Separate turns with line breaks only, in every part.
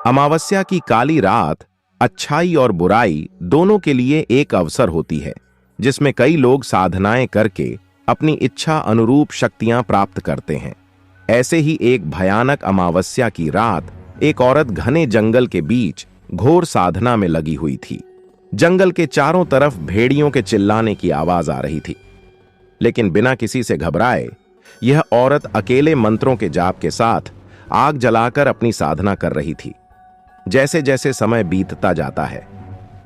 अमावस्या की काली रात अच्छाई और बुराई दोनों के लिए एक अवसर होती है, जिसमें कई लोग साधनाएं करके अपनी इच्छा अनुरूप शक्तियां प्राप्त करते हैं। ऐसे ही एक भयानक अमावस्या की रात एक औरत घने जंगल के बीच घोर साधना में लगी हुई थी। जंगल के चारों तरफ भेड़ियों के चिल्लाने की आवाज आ रही थी, लेकिन बिना किसी से घबराए यह औरत अकेले मंत्रों के जाप के साथ आग जलाकर अपनी साधना कर रही थी। जैसे जैसे समय बीतता जाता है,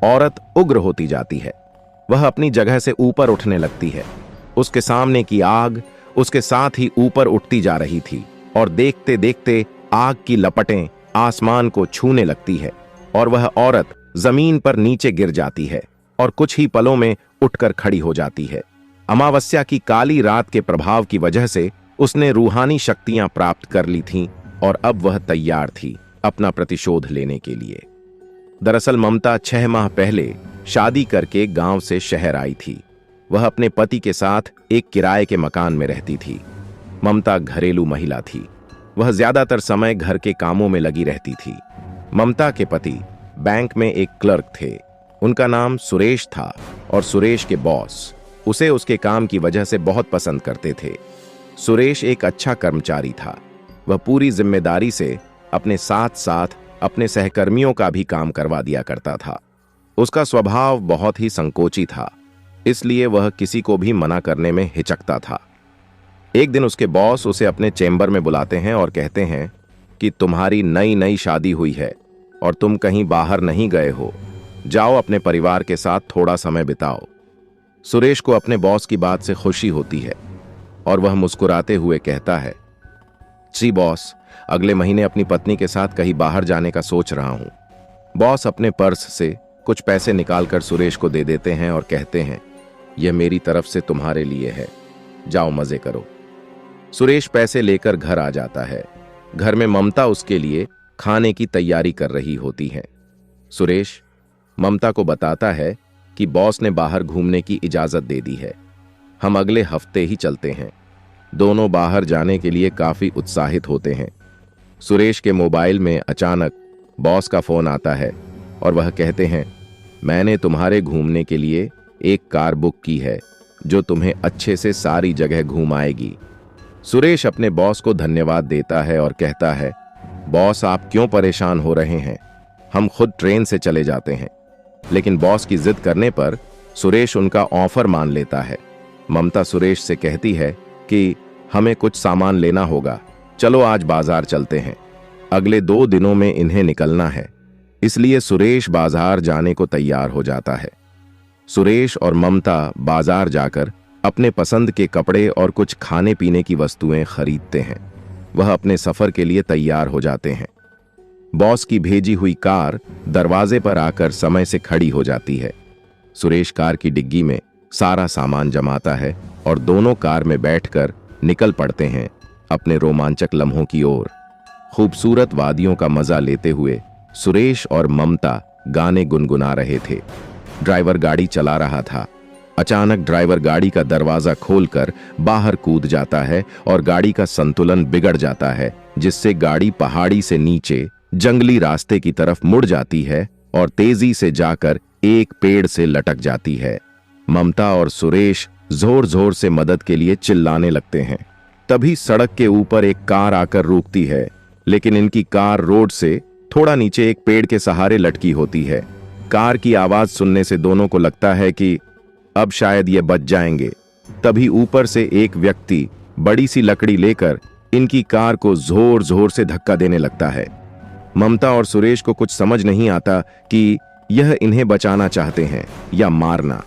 औरत उग्र होती जाती है। वह अपनी जगह से ऊपर उठने लगती है। उसके सामने की आग उसके साथ ही ऊपर उठती जा रही थी और देखते देखते आग की लपटें आसमान को छूने लगती है और वह औरत जमीन पर नीचे गिर जाती है और कुछ ही पलों में उठकर खड़ी हो जाती है। अमावस्या की काली रात के प्रभाव की वजह से उसने रूहानी शक्तियां प्राप्त कर ली थीं और अब वह तैयार थी अपना प्रतिशोध लेने के लिए। दरअसल ममता 6 माह पहले शादी करके गांव से शहर आई थी। वह अपने पति के साथ एक किराए के मकान में रहती थी। ममता घरेलू महिला थी। वह ज्यादातर समय घर के कामों में लगी रहती थी। ममता के पति बैंक में एक क्लर्क थे। उनका नाम सुरेश था और सुरेश के बॉस उसे उसके काम की वजह से बहुत पसंद करते थे। सुरेश एक अच्छा कर्मचारी था। वह पूरी जिम्मेदारी से अपने साथ साथ अपने सहकर्मियों का भी काम करवा दिया करता था। उसका स्वभाव बहुत ही संकोची था, इसलिए वह किसी को भी मना करने में हिचकता था। एक दिन उसके बॉस उसे अपने चेंबर में बुलाते हैं और कहते हैं कि तुम्हारी नई नई शादी हुई है और तुम कहीं बाहर नहीं गए हो, जाओ अपने परिवार के साथ थोड़ा समय बिताओ। सुरेश को अपने बॉस की बात से खुशी होती है और वह मुस्कुराते हुए कहता है, जी बॉस, अगले महीने अपनी पत्नी के साथ कहीं बाहर जाने का सोच रहा हूं। बॉस अपने पर्स से कुछ पैसे निकालकर सुरेश को दे देते हैं और कहते हैं, यह मेरी तरफ से तुम्हारे लिए है, जाओ मजे करो। सुरेश पैसे लेकर घर आ जाता है। घर में ममता उसके लिए खाने की तैयारी कर रही होती है। सुरेश ममता को बताता है कि बॉस ने बाहर घूमने की इजाजत दे दी है, हम अगले हफ्ते ही चलते हैं। दोनों बाहर जाने के लिए काफी उत्साहित होते हैं। सुरेश के मोबाइल में अचानक बॉस का फोन आता है और वह कहते हैं, मैंने तुम्हारे घूमने के लिए एक कार बुक की है जो तुम्हें अच्छे से सारी जगह घुमाएगी। सुरेश अपने बॉस को धन्यवाद देता है और कहता है, बॉस आप क्यों परेशान हो रहे हैं, हम खुद ट्रेन से चले जाते हैं। लेकिन बॉस की जिद करने पर सुरेश उनका ऑफर मान लेता है। ममता सुरेश से कहती है कि हमें कुछ सामान लेना होगा, चलो आज बाजार चलते हैं। अगले 2 दिनों में इन्हें निकलना है, इसलिए सुरेश बाजार जाने को तैयार हो जाता है। सुरेश और ममता बाजार जाकर अपने पसंद के कपड़े और कुछ खाने पीने की वस्तुएं खरीदते हैं। वह अपने सफर के लिए तैयार हो जाते हैं। बॉस की भेजी हुई कार दरवाजे पर आकर समय से खड़ी हो जाती है। सुरेश कार की डिग्गी में सारा सामान जमाता है और दोनों कार में बैठकर निकल पड़ते हैं अपने रोमांचक लम्हों की ओर। खूबसूरत वादियों का मजा लेते हुए सुरेश और ममता गाने गुनगुना रहे थे। ड्राइवर गाड़ी चला रहा था। अचानक ड्राइवर गाड़ी का दरवाजा खोलकर बाहर कूद जाता है और गाड़ी का संतुलन बिगड़ जाता है, जिससे गाड़ी पहाड़ी से नीचे जंगली रास्ते की तरफ मुड़ जाती है और तेजी से जाकर एक पेड़ से लटक जाती है। ममता और सुरेश जोर जोर से मदद के लिए चिल्लाने लगते हैं। तभी सड़क के ऊपर एक कार आकर रुकती है, लेकिन इनकी कार रोड से थोड़ा नीचे एक पेड़ के सहारे लटकी होती है। कार की आवाज सुनने से दोनों को लगता है कि अब शायद ये बच जाएंगे। तभी ऊपर से एक व्यक्ति बड़ी सी लकड़ी लेकर इनकी कार को जोर जोर से धक्का देने लगता है। ममता और सुरेश को कुछ समझ नहीं आता कि यह इन्हें बचाना चाहते हैं या मारना।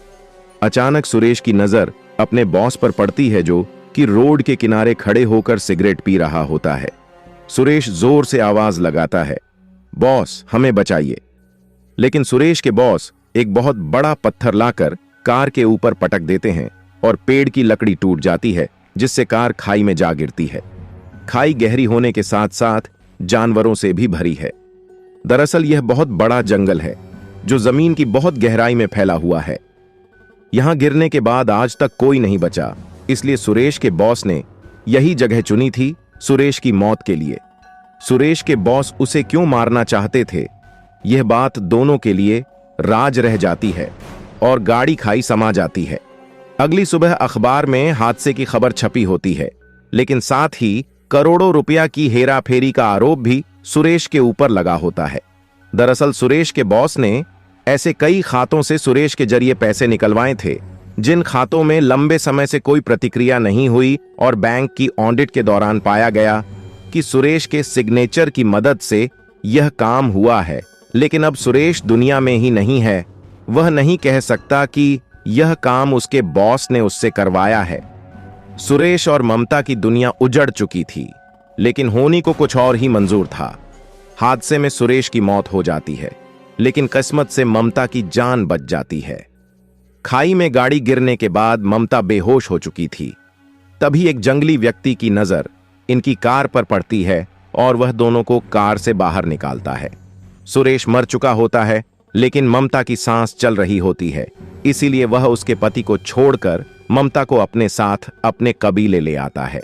अचानक सुरेश की नजर अपने बॉस पर पड़ती है, जो कि रोड के किनारे खड़े होकर सिगरेट पी रहा होता है। सुरेश जोर से आवाज लगाता है, बॉस हमें बचाइए। लेकिन सुरेश के बॉस एक बहुत बड़ा पत्थर लाकर कार के ऊपर पटक देते हैं और पेड़ की लकड़ी टूट जाती है, जिससे कार खाई में जा गिरती है। खाई गहरी होने के साथ साथ जानवरों से भी भरी है। दरअसल यह बहुत बड़ा जंगल है जो जमीन की बहुत गहराई में फैला हुआ है। यहां गिरने के बाद आज तक कोई नहीं बचा, इसलिए सुरेश के बॉस ने यही जगह चुनी थी सुरेश की मौत के लिए। सुरेश के बॉस उसे क्यों मारना चाहते थे, यह बात दोनों के लिए राज रह जाती है और गाड़ी खाई समा जाती है। अगली सुबह अखबार में हादसे की खबर छपी होती है, लेकिन साथ ही करोड़ों रुपया की हेराफेरी का आरोप भी सुरेश के ऊपर लगा होता है। दरअसल सुरेश के बॉस ने ऐसे कई खातों से सुरेश के जरिए पैसे निकलवाए थे, जिन खातों में लंबे समय से कोई प्रतिक्रिया नहीं हुई और बैंक की ऑडिट के दौरान पाया गया कि सुरेश के सिग्नेचर की मदद से यह काम हुआ है। लेकिन अब सुरेश दुनिया में ही नहीं है, वह नहीं कह सकता कि यह काम उसके बॉस ने उससे करवाया है। सुरेश और ममता की दुनिया उजड़ चुकी थी, लेकिन होनी को कुछ और ही मंजूर था। हादसे में सुरेश की मौत हो जाती है, लेकिन किस्मत से ममता की जान बच जाती है। खाई में गाड़ी गिरने के बाद ममता बेहोश हो चुकी थी। तभी एक जंगली व्यक्ति की नजर इनकी कार पर पड़ती है और वह दोनों को कार से बाहर निकालता है। सुरेश मर चुका होता है, लेकिन ममता की सांस चल रही होती है, इसीलिए वह उसके पति को छोड़कर ममता को अपने साथ अपने कबीले ले आता है।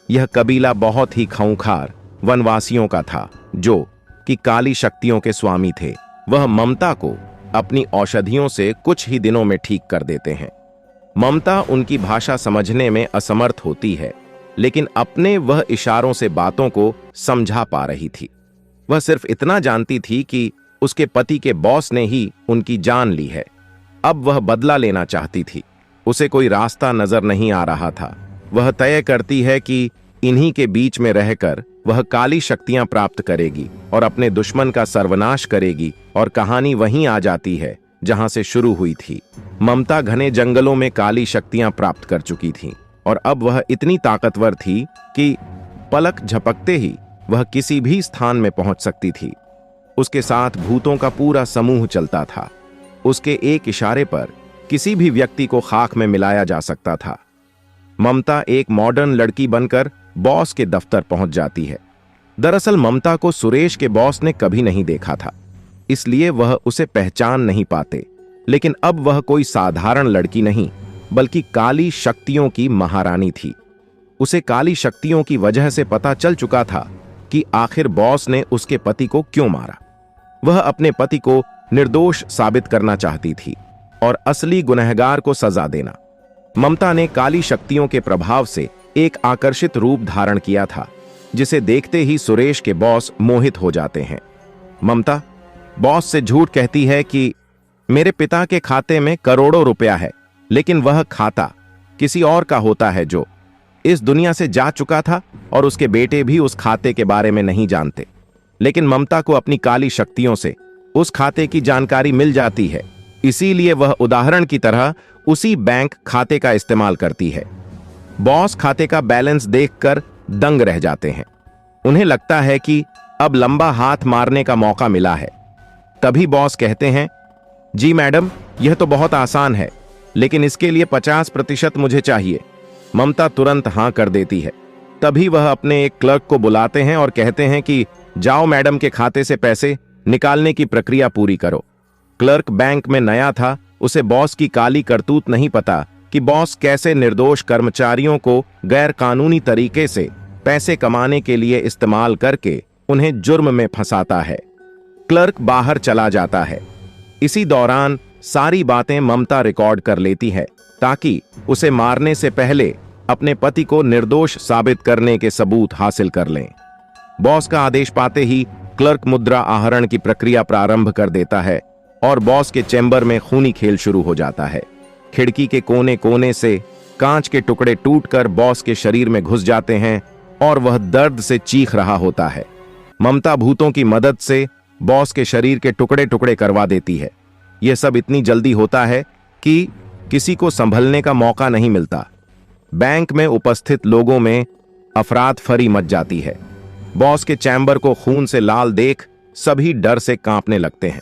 यह कबीला बहुत ही खूंखार वनवासियों का था, जो कि काली शक्तियों के स्वामी थे। वह ममता को अपनी औषधियों से कुछ ही दिनों में ठीक कर देते हैं। ममता उनकी भाषा समझने में असमर्थ होती है, लेकिन अपने वह इशारों से बातों को समझा पा रही थी। वह सिर्फ इतना जानती थी कि उसके पति के बॉस ने ही उनकी जान ली है। अब वह बदला लेना चाहती थी। उसे कोई रास्ता नजर नहीं आ रहा था। वह तय करती है कि इन्हीं के बीच में रहकर वह काली शक्तियां प्राप्त करेगी और अपने दुश्मन का सर्वनाश करेगी, और कहानी वहीं आ जाती है जहां से शुरू हुई थी। ममता घने जंगलों में काली शक्तियां प्राप्त कर चुकी थी और अब वह इतनी ताकतवर थी कि पलक झपकते ही वह किसी भी स्थान में पहुंच सकती थी। उसके साथ भूतों का पूरा समूह चलता था। उसके एक इशारे पर किसी भी व्यक्ति को खाक में मिलाया जा सकता था। ममता एक मॉडर्न लड़की बनकर बॉस के दफ्तर पहुंच जाती है। दरअसल ममता को सुरेश के बॉस ने कभी नहीं देखा था, इसलिए वह उसे पहचान नहीं पाते। लेकिन अब वह कोई साधारण लड़की नहीं, बल्कि काली शक्तियों की महारानी थी। उसे काली शक्तियों की वजह से पता चल चुका था कि आखिर बॉस ने उसके पति को क्यों मारा। वह अपने पति को निर्दोष साबित करना चाहती थी और असली गुनहगार को सजा देना। ममता ने काली शक्तियों के प्रभाव से एक आकर्षित रूप धारण किया था, जिसे देखते ही सुरेश के बॉस मोहित हो जाते हैं। ममता बॉस से झूठ कहती है कि मेरे पिता के खाते में करोड़ों रुपया है, लेकिन वह खाता किसी और का होता है जो इस दुनिया से जा चुका था, और उसके बेटे भी उस खाते के बारे में नहीं जानते। लेकिन ममता को अपनी काली शक्तियों से उस खाते की जानकारी मिल जाती है, इसीलिए वह उदाहरण की तरह उसी बैंक खाते का इस्तेमाल करती है। बॉस खाते का बैलेंस देखकर दंग रह जाते हैं। उन्हें लगता है कि अब लंबा हाथ मारने का मौका मिला है। तभी बॉस कहते हैं, जी मैडम, यह तो बहुत आसान है, लेकिन इसके लिए 50% मुझे चाहिए। ममता तुरंत हां कर देती है। तभी वह अपने एक क्लर्क को बुलाते हैं और कहते हैं कि जाओ मैडम के खाते से पैसे निकालने की प्रक्रिया पूरी करो। क्लर्क बैंक में नया था, उसे बॉस की काली करतूत नहीं पता कि बॉस कैसे निर्दोष कर्मचारियों को गैर कानूनी तरीके से पैसे कमाने के लिए इस्तेमाल करके उन्हें जुर्म में फंसाता है। क्लर्क बाहर चला जाता है। इसी दौरान सारी बातें ममता रिकॉर्ड कर लेती है, ताकि उसे मारने से पहले अपने पति को निर्दोष साबित करने के सबूत हासिल कर लें। बॉस का आदेश पाते ही क्लर्क मुद्रा आहरण की प्रक्रिया प्रारंभ कर देता है और बॉस के चैम्बर में खूनी खेल शुरू हो जाता है। खिड़की के कोने कोने से कांच के टुकड़े टूटकर बॉस के शरीर में घुस जाते हैं और वह दर्द से चीख रहा होता है। ममता भूतों की मदद से बॉस के शरीर के टुकड़े टुकड़े करवा देती है। यह सब इतनी जल्दी होता है कि किसी को संभलने का मौका नहीं मिलता। बैंक में उपस्थित लोगों में अफरात फरी मच जाती है। बॉस के चैम्बर को खून से लाल देख सभी डर से कांपने लगते हैं।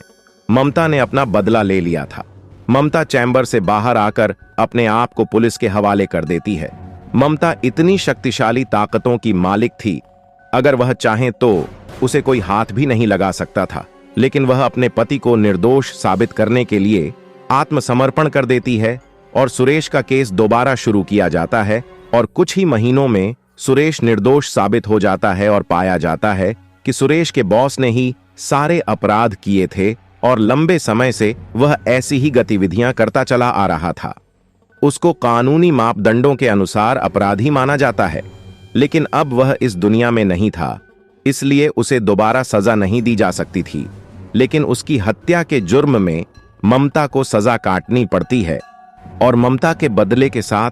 ममता ने अपना बदला ले लिया था। ममता चैम्बर से बाहर आकर अपने आप को पुलिस के हवाले कर देती है। ममता इतनी शक्तिशाली ताकतों की मालिक थी, अगर वह चाहे तो उसे कोई हाथ भी नहीं लगा सकता था। लेकिन वह अपने पति को निर्दोष साबित करने के लिए आत्मसमर्पण कर देती है और सुरेश का केस दोबारा शुरू किया जाता है और कुछ ही महीनों में सुरेश निर्दोष साबित हो जाता है और पाया जाता है कि सुरेश के बॉस ने ही सारे अपराध किए थे और लंबे समय से वह ऐसी ही गतिविधियां करता चला आ रहा था। उसको कानूनी मापदंडों के अनुसार अपराधी माना जाता है, लेकिन अब वह इस दुनिया में नहीं था, इसलिए उसे दोबारा सजा नहीं दी जा सकती थी। लेकिन उसकी हत्या के जुर्म में ममता को सजा काटनी पड़ती है और ममता के बदले के साथ